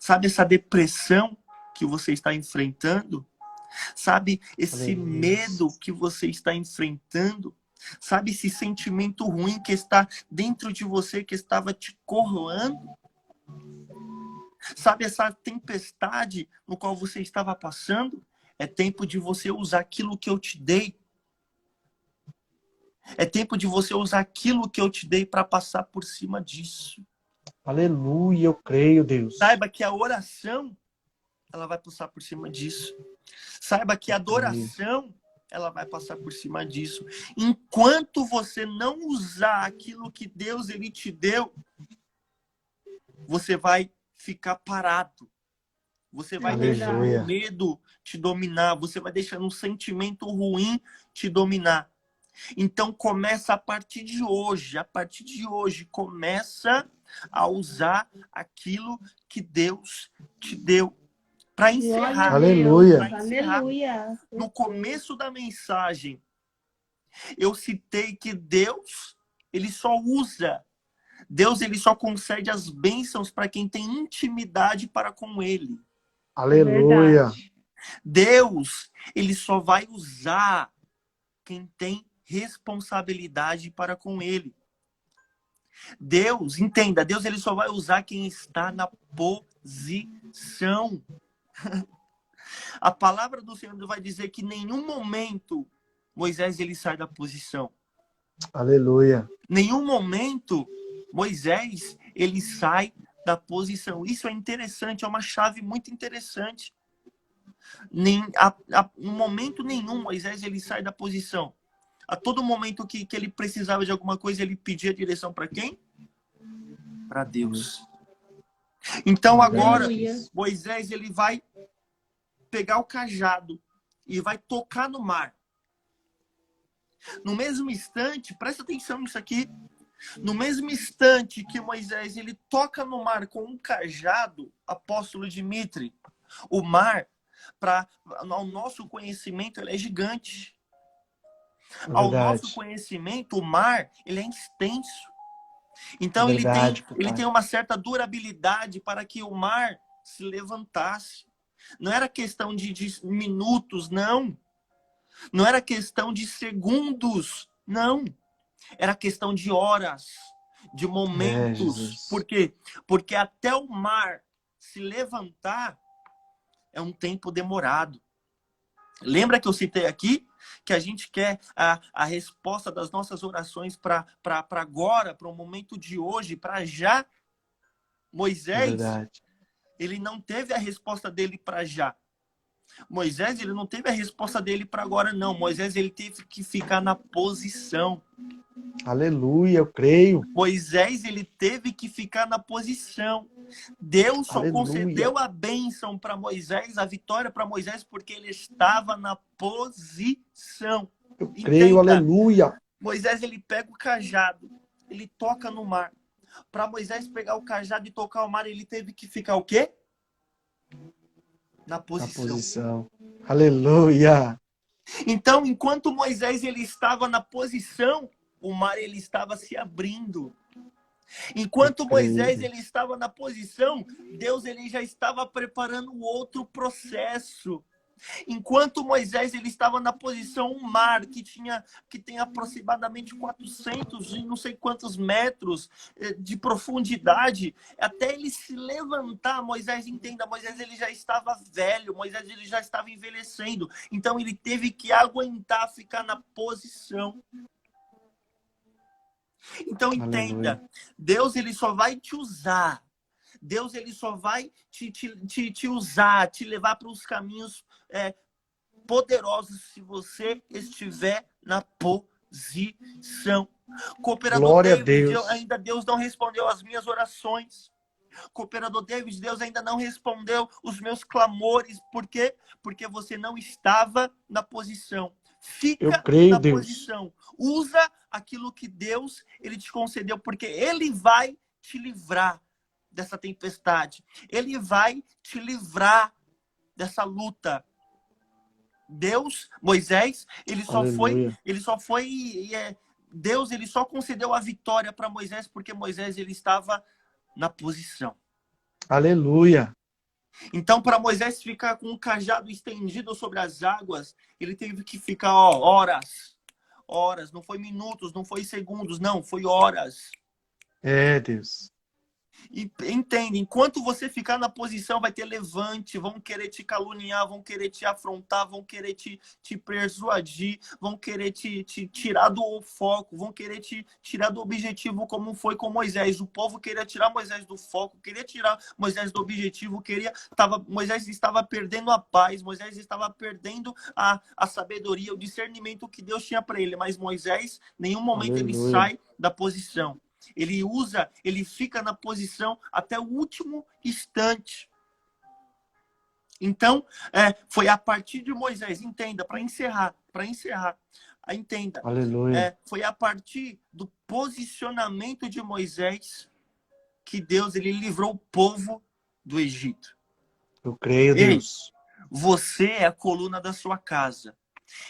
Sabe essa depressão que você está enfrentando? Sabe esse medo que você está enfrentando? Sabe esse sentimento ruim que está dentro de você, que estava te corroendo? Sabe essa tempestade no qual você estava passando? É tempo de você usar aquilo que eu te dei. É tempo de você usar aquilo que eu te dei para passar por cima disso. Aleluia, eu creio, Deus. Saiba que a oração, ela vai passar por cima disso. Saiba que a adoração, ela vai passar por cima disso. Enquanto você não usar aquilo que Deus ele te deu, você vai ficar parado. Você vai deixar o medo te dominar. Você vai deixar um sentimento ruim te dominar. Então começa a partir de hoje. A partir de hoje, começa a usar aquilo que Deus te deu. Para encerrar, aleluia. Aleluia. No começo da mensagem, eu citei que Deus, ele só usa. Deus, ele só concede as bênçãos para quem tem intimidade para com ele. Aleluia. Deus, ele só vai usar quem tem responsabilidade para com ele. Deus, entenda, Deus ele só vai usar quem está na posição. A palavra do Senhor vai dizer que em nenhum momento Moisés ele sai da posição. Aleluia. Nenhum momento Moisés ele sai da posição. Isso é interessante, é uma chave muito interessante. Em momento nenhum Moisés ele sai da posição. A todo momento que ele precisava de alguma coisa, ele pedia direção para quem? Para Deus. Então agora, Moisés ele vai pegar o cajado e vai tocar no mar. No mesmo instante, presta atenção nisso aqui. No mesmo instante que Moisés ele toca no mar com um cajado, apóstolo Dimitri, o mar Ao nosso conhecimento, ele é gigante. É Ao verdade. nosso conhecimento, o mar, ele é extenso. Então, É verdade, ele papai. tem uma certa durabilidade para que o mar se levantasse. Não era questão de minutos, não. Não era questão de segundos, não. Era questão de horas, de momentos. Jesus. Por quê? Porque até o mar se levantar é um tempo demorado. Lembra que eu citei aqui que a gente quer a resposta das nossas orações para agora, para o momento de hoje, para já? É Moisés, verdade. ele não teve a resposta dele para já. Moisés, ele não teve a resposta dele para agora, não. Moisés, ele teve que ficar na posição. Aleluia, eu creio. Moisés, ele teve que ficar na posição. Deus só Aleluia. concedeu a bênção para Moisés, a vitória para Moisés, porque ele estava na posição. Eu creio, Entenda. aleluia. Moisés, ele pega o cajado, ele toca no mar. Para Moisés pegar o cajado e tocar o mar, ele teve que ficar o quê? Na Na posição. posição. Aleluia. Então, enquanto Moisés ele estava na posição, o mar ele estava se abrindo. Enquanto Eu creio, Moisés Deus. ele estava na posição, Deus ele já estava preparando outro processo. Enquanto Moisés ele estava na posição, um mar que tem aproximadamente 400 e não sei quantos metros de profundidade, até ele se levantar, Moisés, entenda, Moisés ele já estava velho, Moisés ele já estava envelhecendo, então ele teve que aguentar ficar na posição. Então entenda, Aleluia. Deus ele só vai te usar. Deus ele só vai te usar, te levar para os caminhos poderosos se você estiver na posição. Cooperador Glória a David, Deus. ainda Deus não respondeu as minhas orações. Cooperador David, Deus ainda não respondeu os meus clamores. Por quê? Porque você não estava na posição. Eu Fica creio, na Deus. posição. Usa aquilo que Deus ele te concedeu, porque Ele vai te livrar dessa tempestade. Ele vai te livrar dessa luta. Deus, Moisés, Aleluia. Deus ele só concedeu a vitória para Moisés porque Moisés ele estava na posição. Aleluia. Então, para Moisés ficar com o cajado estendido sobre as águas, ele teve que ficar horas. Horas, não foi minutos, não foi segundos, não, foi horas. É, Deus. E entende, enquanto você ficar na posição, vai ter levante, vão querer te caluniar, vão querer te afrontar, vão querer te persuadir, vão querer te tirar do foco, vão querer te tirar do objetivo, como foi com Moisés. O povo queria tirar Moisés do foco, queria tirar Moisés do objetivo, Moisés estava perdendo a paz, Moisés estava perdendo a sabedoria, o discernimento que Deus tinha para ele. Mas Moisés, em nenhum momento ele Aleluia. sai da posição. Ele fica na posição até o último instante. Então, foi a partir de Moisés, entenda, para encerrar, entenda, Aleluia. foi a partir do posicionamento de Moisés que Deus ele livrou o povo do Egito. Eu creio, Ei, Deus. você é a coluna da sua casa.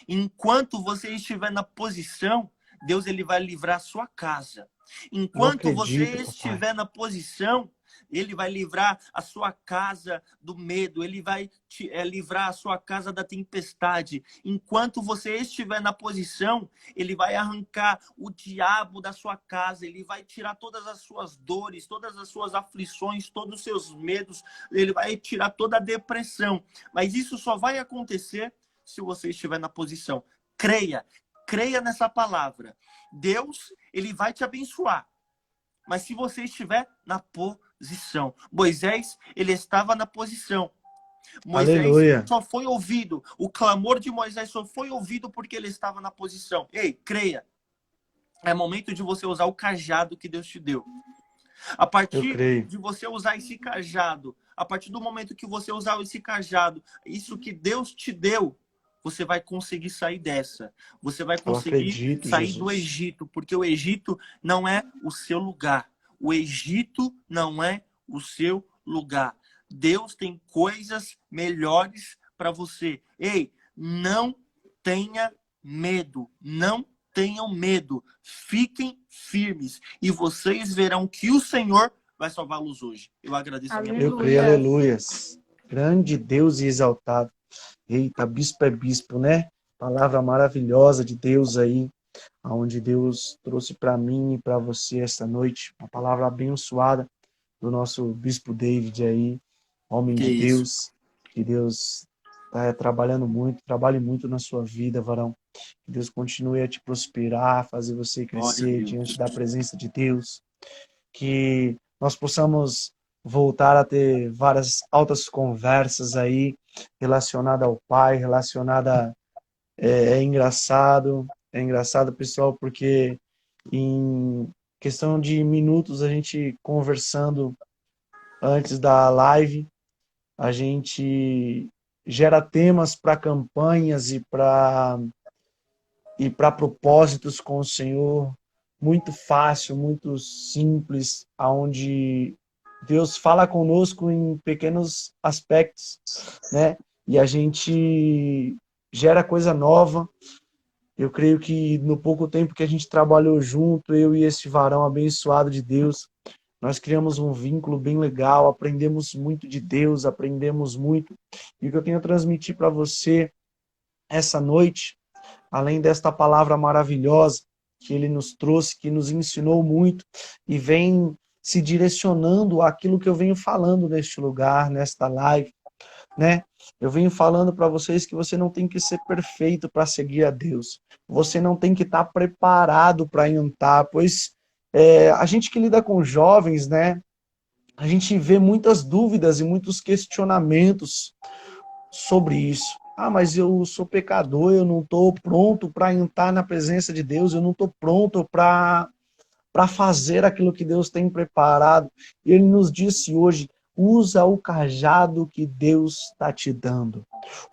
Enquanto você estiver na posição, Deus ele vai livrar a sua casa. Enquanto você estiver na posição, ele vai livrar a sua casa do medo, ele vai livrar a sua casa da tempestade. Enquanto você estiver na posição, ele vai arrancar o diabo da sua casa, ele vai tirar todas as suas dores, todas as suas aflições, todos os seus medos, ele vai tirar toda a depressão. Mas isso só vai acontecer se você estiver na posição. Creia nessa palavra. Deus, ele vai te abençoar. Mas se você estiver na posição. Moisés, ele estava na posição. Moisés Aleluia. só foi ouvido. O clamor de Moisés só foi ouvido porque ele estava na posição. Ei, creia. É momento de você usar o cajado que Deus te deu. A partir de você usar esse cajado, a partir do momento que você usar esse cajado, isso que Deus te deu, você vai conseguir sair dessa. Você vai conseguir sair do Egito, porque o Egito não é o seu lugar. O Egito não é o seu lugar. Deus tem coisas melhores para você. Ei, não tenha medo, não tenham medo, fiquem firmes e vocês verão que o Senhor vai salvá-los hoje. Eu agradeço a minha Eu palavra. creio, aleluias. Grande Deus e exaltado. Eita, bispo é bispo, né? Palavra maravilhosa de Deus aí, aonde Deus trouxe para mim e para você esta noite. Uma palavra abençoada do nosso bispo David aí, homem Que de isso. Deus. Que Deus está trabalhando muito, trabalhe muito na sua vida, varão. Que Deus continue a te prosperar, fazer você Glória a crescer Deus. diante da presença de Deus. Que nós possamos voltar a ter várias altas conversas aí relacionada ao Pai, relacionada é engraçado, pessoal, porque em questão de minutos a gente conversando antes da live, a gente gera temas para campanhas e para propósitos com o Senhor, muito fácil, muito simples, aonde Deus fala conosco em pequenos aspectos, né? E a gente gera coisa nova. Eu creio que no pouco tempo que a gente trabalhou junto, eu e esse varão abençoado de Deus, nós criamos um vínculo bem legal, aprendemos muito de Deus, aprendemos muito. E o que eu tenho a transmitir para você essa noite, além desta palavra maravilhosa que ele nos trouxe, que nos ensinou muito e vem se direcionando àquilo que eu venho falando neste lugar, nesta live, né? Eu venho falando para vocês que você não tem que ser perfeito para seguir a Deus. Você não tem que estar preparado para entrar, pois a gente que lida com jovens, né? A gente vê muitas dúvidas e muitos questionamentos sobre isso. Ah, mas eu sou pecador, eu não estou pronto para entrar na presença de Deus, eu não estou pronto para fazer aquilo que Deus tem preparado. E ele nos disse hoje, usa o cajado que Deus está te dando.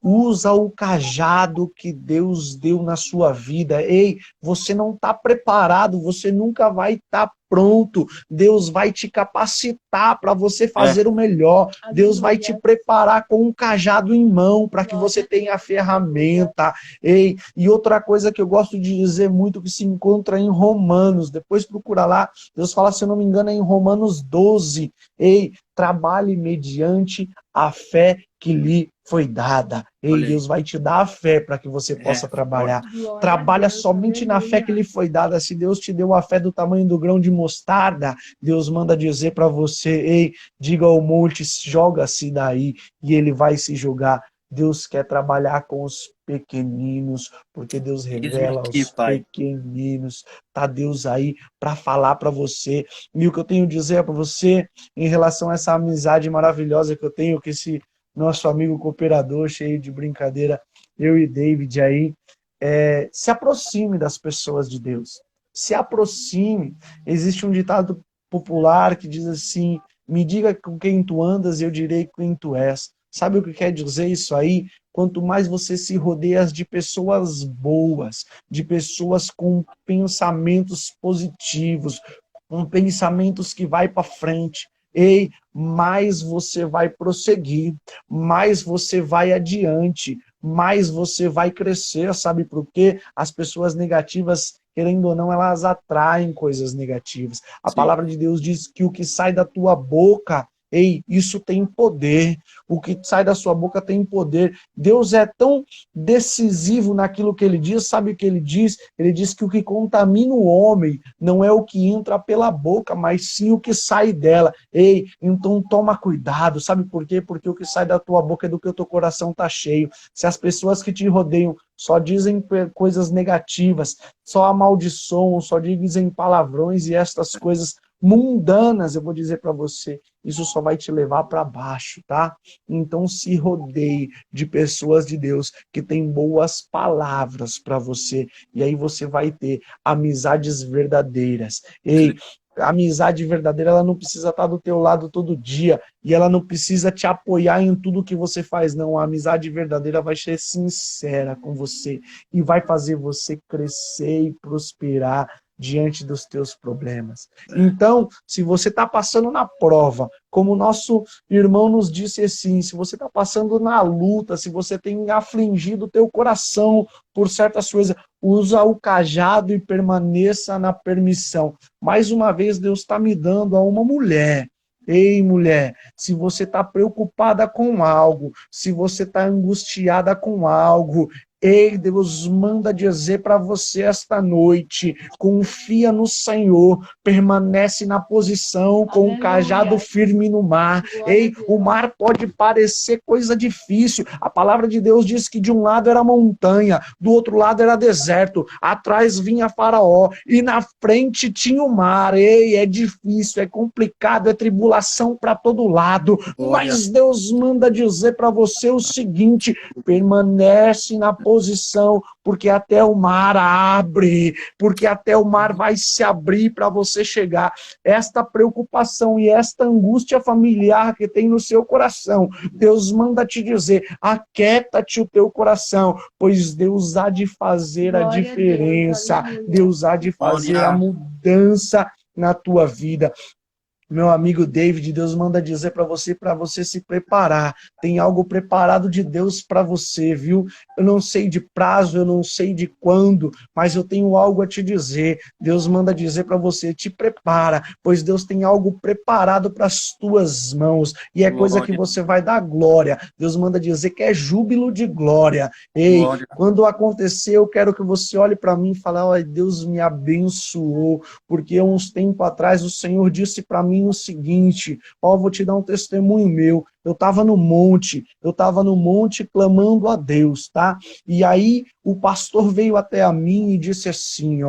Usa o cajado que Deus deu na sua vida. Ei, você não está preparado, você nunca vai estar pronto. Deus vai te capacitar para você fazer o melhor. Deus vai te preparar com um cajado em mão para que você tenha a ferramenta. Ei, e outra coisa que eu gosto de dizer muito que se encontra em Romanos, depois procura lá, Deus fala, se eu não me engano, é em Romanos 12. Ei, trabalhe mediante a fé que lhe foi dada. Ei, Deus vai te dar a fé para que você possa trabalhar. Trabalha somente na fé que lhe foi dada. Se Deus te deu a fé do tamanho do grão de mostarda, Deus manda dizer para você, ei, diga ao monte, joga-se daí, e ele vai se jogar. Deus quer trabalhar com os pequeninos, porque Deus revela aos pequeninos. Tá Deus aí para falar para você. E o que eu tenho a dizer para você em relação a essa amizade maravilhosa que eu tenho com esse nosso amigo cooperador, cheio de brincadeira, eu e David aí, se aproxime das pessoas de Deus. Se aproxime. Existe um ditado popular que diz assim, me diga com quem tu andas e eu direi quem tu és. Sabe o que quer dizer isso aí? Quanto mais você se rodeia de pessoas boas, de pessoas com pensamentos positivos, com pensamentos que vai para frente, ei, mais você vai prosseguir, mais você vai adiante, mais você vai crescer, sabe por quê? As pessoas negativas, querendo ou não, elas atraem coisas negativas. A palavra de Deus diz que o que sai da tua boca, ei, isso tem poder. O que sai da sua boca tem poder. Deus é tão decisivo naquilo que ele diz. Sabe o que ele diz? Ele diz que o que contamina o homem não é o que entra pela boca, mas sim o que sai dela. Ei, então toma cuidado. Sabe por quê? Porque o que sai da tua boca é do que o teu coração está cheio. Se as pessoas que te rodeiam só dizem coisas negativas, só amaldiçoam, só dizem palavrões e estas coisas mundanas, eu vou dizer para você, isso só vai te levar para baixo, tá? Então se rodeie de pessoas de Deus que têm boas palavras para você, e aí você vai ter amizades verdadeiras. Ei, a amizade verdadeira, ela não precisa estar do teu lado todo dia, e ela não precisa te apoiar em tudo que você faz, não. A amizade verdadeira vai ser sincera com você, e vai fazer você crescer e prosperar diante dos teus problemas. Então, se você está passando na prova, como o nosso irmão nos disse assim, se você está passando na luta, se você tem afligido o teu coração por certas coisas, usa o cajado e permaneça na permissão. Mais uma vez, Deus está me dando a uma mulher. Ei, mulher, se você está preocupada com algo, se você está angustiada com algo, ei, Deus manda dizer para você esta noite, confia no Senhor, permanece na posição com o cajado firme no mar. Ei, o mar pode parecer coisa difícil. A palavra de Deus diz que de um lado era montanha, do outro lado era deserto, atrás vinha Faraó e na frente tinha o mar. Ei, é difícil, é complicado, é tribulação para todo lado, mas Deus manda dizer para você o seguinte, permanece na posição, porque até o mar abre, porque até o mar vai se abrir para você chegar. Esta preocupação e esta angústia familiar que tem no seu coração, Deus manda te dizer, aquieta-te o teu coração, pois Deus há de fazer a diferença, Deus há de fazer a mudança na tua vida. Meu amigo David, Deus manda dizer para você se preparar. Tem algo preparado de Deus para você, viu? Eu não sei de prazo, eu não sei de quando, mas eu tenho algo a te dizer. Deus manda dizer para você, te prepara, pois Deus tem algo preparado para as tuas mãos. E é coisa que você vai dar glória. Deus manda dizer que é júbilo de glória. Ei, quando acontecer, eu quero que você olhe para mim e fale, olha, Deus me abençoou, porque uns tempos atrás o Senhor disse para mim o seguinte, vou te dar um testemunho meu, eu estava no monte clamando a Deus, tá? E aí o pastor veio até a mim e disse assim,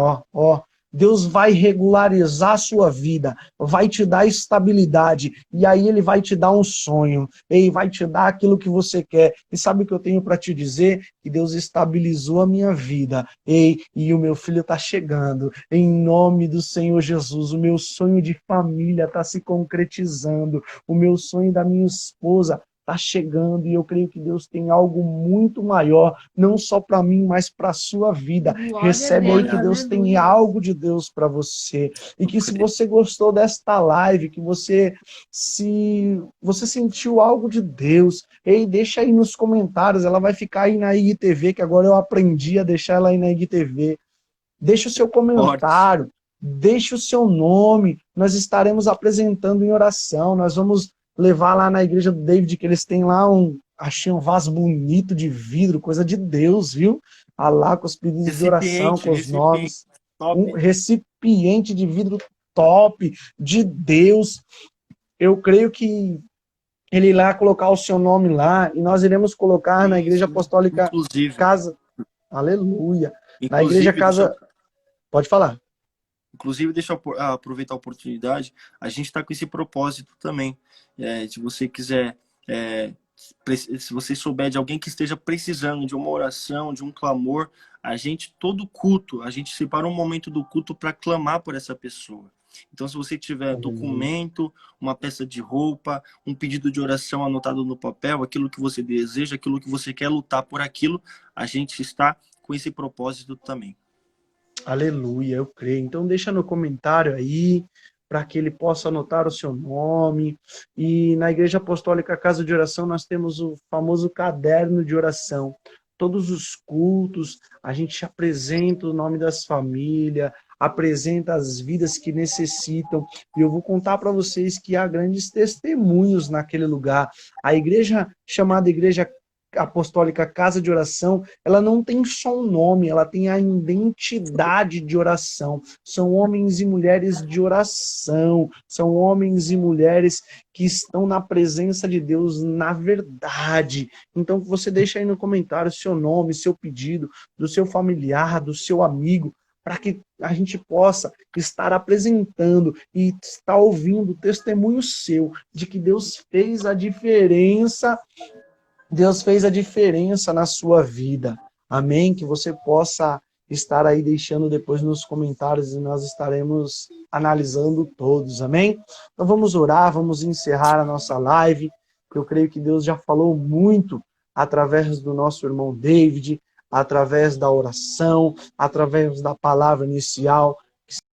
Deus vai regularizar a sua vida, vai te dar estabilidade, e aí ele vai te dar um sonho, e vai te dar aquilo que você quer. E sabe o que eu tenho para te dizer? Que Deus estabilizou a minha vida, e o meu filho está chegando, em nome do Senhor Jesus. O meu sonho de família está se concretizando, o meu sonho da minha esposa está chegando, e eu creio que Deus tem algo muito maior, não só para mim, mas para a sua vida. Glória Recebe a aí Deus, que Deus aleluia. tem algo de Deus para você. E que se você gostou desta live, que você sentiu algo de Deus, deixa aí nos comentários, ela vai ficar aí na IGTV, que agora eu aprendi a deixar ela aí na IGTV. Deixa o seu comentário, deixa o seu nome, nós estaremos apresentando em oração, nós vamos levar lá na igreja do David, que eles têm lá achei um vaso bonito de vidro, coisa de Deus, viu? Lá com os pedidos de oração, com os nomes. Um recipiente de vidro top, de Deus. Eu creio que ele lá colocar o seu nome lá, e nós iremos colocar na Igreja Apostólica Casa. Aleluia. Na Igreja Casa. Pode falar. Inclusive, deixa eu aproveitar a oportunidade, a gente está com esse propósito também. Se você quiser, se você souber de alguém que esteja precisando de uma oração, de um clamor, todo culto, a gente separa um momento do culto para clamar por essa pessoa. Então, se você tiver documento, uma peça de roupa, um pedido de oração anotado no papel, aquilo que você deseja, aquilo que você quer lutar por aquilo, a gente está com esse propósito também. Aleluia, eu creio. Então deixa no comentário aí, para que ele possa anotar o seu nome. E na Igreja Apostólica Casa de Oração nós temos o famoso caderno de oração. Todos os cultos, a gente apresenta o nome das famílias, apresenta as vidas que necessitam. E eu vou contar para vocês que há grandes testemunhos naquele lugar. A igreja chamada Igreja Apostólica Casa de Oração, ela não tem só um nome, ela tem a identidade de oração. São homens e mulheres de oração, são homens e mulheres que estão na presença de Deus na verdade. Então você deixa aí no comentário seu nome, seu pedido, do seu familiar, do seu amigo, para que a gente possa estar apresentando e estar ouvindo o testemunho seu de que Deus fez a diferença. Deus fez a diferença na sua vida. Amém? Que você possa estar aí deixando depois nos comentários e nós estaremos analisando todos. Amém? Então vamos orar, vamos encerrar a nossa live. Eu creio que Deus já falou muito através do nosso irmão David, através da oração, através da palavra inicial. que